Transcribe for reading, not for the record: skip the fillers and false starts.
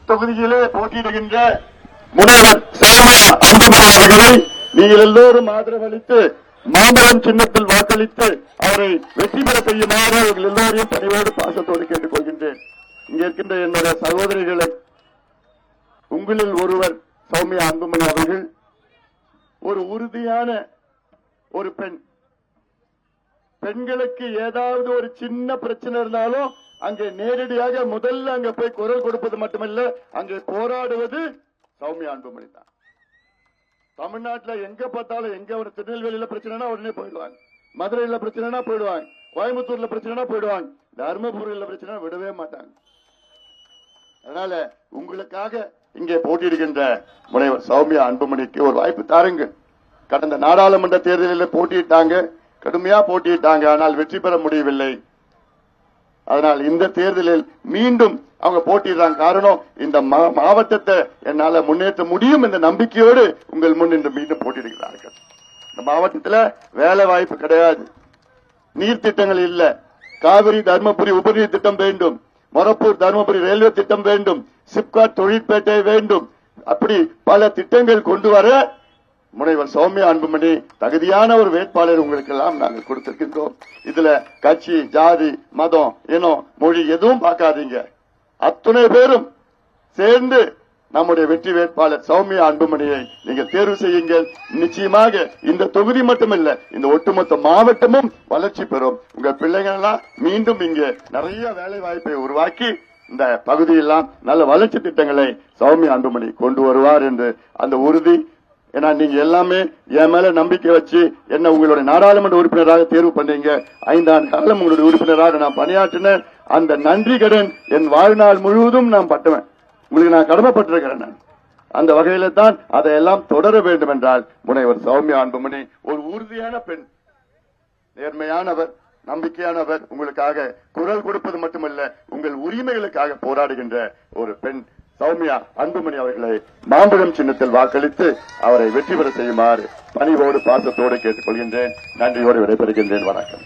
தொகுதியிலே போட்டியிடுகின்ற முனைவர் சௌமியா அன்புமணி அவர்களை நீங்கள் எல்லோரும் ஆதரவளித்து மாம்பழம் சின்னத்தில் வாக்களித்து அவரை வெற்றி பெற செய்யுமாறு அவர்கள் எல்லோரையும் பணிவோடு பாசத்தோடு கேட்டுக் கொள்கின்றேன். இங்க இருக்கின்ற என்னுடைய சகோதரிகளை, உங்களில் ஒருவர் சௌமியா அன்புமணி அவர்கள் ஒரு உறுதியான ஒரு பெண். பெண்களுக்கு ஏதாவது ஒரு சின்ன பிரச்சனை இருந்தாலும் அங்கே நேரடியாக முதல்ல அங்க போய் குரல் கொடுப்பது மட்டுமல்ல, அங்கே போராடுவது சௌமியா அன்புமணி தான். தமிழ்நாட்டில் எங்க பார்த்தாலும், எங்க ஒரு திருநெல்வேலியில பிரச்சனைனா உடனே போயிடுவாங்க, மதுரையில பிரச்சனைனா போயிடுவாங்க, கோயம்புத்தூர்ல பிரச்சனைனா போயிடுவாங்க, தர்மபுரியில பிரச்சனை விடவே மாட்டாங்க. அதனால உங்களுக்காக இங்கே போட்டியிடுகின்ற முனைவர் சௌமியா அன்புமணிக்கு ஒரு வாய்ப்பு தாருங்கள். கடந்த நாடாளுமன்ற தேர்தலில் போட்டியிட்டாங்க, கடுமையா போட்டியிட்டாங்க, ஆனால் வெற்றி பெற முடியவில்லை. அதனால் இந்த தேர்தலில் மீண்டும் அவங்க போட்டியிடுறாங்க. காரணம், இந்த மாவட்டத்தை என்னால முன்னேற்ற முடியும் என்ற நம்பிக்கையோடு உங்கள் முன் இன்று மீண்டும் போட்டியிடுகிறார்கள். இந்த மாவட்டத்தில் வேலை வாய்ப்பு கிடையாது, நீர் திட்டங்கள் இல்ல, காவிரி தர்மபுரி உபநீர் திட்டம் வேண்டும், மொரப்பூர் தர்மபுரி ரயில்வே திட்டம் வேண்டும், சிப்காட் தொழிற்பேட்டை வேண்டும். அப்படி பல திட்டங்கள் கொண்டு வர முனைவர் சௌமியா அன்புமணி தகுதியான ஒரு வேட்பாளர் உங்களுக்கு எல்லாம் நாங்கள் கொடுத்திருக்கின்றோம். இதுல கட்சி, ஜாதி, மதம், இனம், மொழி எதுவும் பார்க்காதீங்க. அத்துணை பேரும் சேர்ந்து நம்முடைய வெற்றி வேட்பாளர் சௌமியா அன்புமணியை நீங்கள் தேர்வு செய்யுங்கள். நிச்சயமாக இந்த தொகுதி மட்டுமல்ல, இந்த ஒட்டுமொத்த மாவட்டமும் வளர்ச்சி பெறும். உங்க பிள்ளைகள் எல்லாம் மீண்டும் இங்கே நிறைய வேலை வாய்ப்பை உருவாக்கி இந்த பகுதியெல்லாம் நல்ல வளர்ச்சி திட்டங்களை சௌமியா அன்புமணி கொண்டு வருவார் என்று அந்த உறுதி. ஏன்னா நீங்க எல்லாமே என் மேல நம்பிக்கை வச்சு என்ன உங்களுடைய நாடாளுமன்ற உறுப்பினராக தேர்வு பண்ணீங்க. 5 ஆண்டு காலம் உங்களுடைய உறுப்பினராக நான் பணியாற்றினேன். அந்த நன்றி கடன் என் வாழ்நாள் முழுவதும் நான் பட்டுவேன். உங்களுக்கு நான் கடமைப்பட்டிருக்கிறேன். நான் அந்த வகையில தான் அதையெல்லாம் தொடர வேண்டும் என்றால் முனைவர் சௌமியா அன்புமணி ஒரு உறுதியான பெண், நேர்மையானவர், நம்பிக்கையானவர். உங்களுக்காக குரல் கொடுப்பது மட்டுமல்ல, உங்கள் உரிமைகளுக்காக போராடுகின்ற ஒரு பெண் சௌமியா அன்புமணி அவர்களை மாம்பழம் சின்னத்தில் வாக்களித்து அவரை வெற்றி பெற செய்யுமாறு பணிவோடு பாசத்தோடு கேட்டுக் கொள்கின்றேன். நன்றியோடு விடைபெறுகின்றேன். வணக்கம்.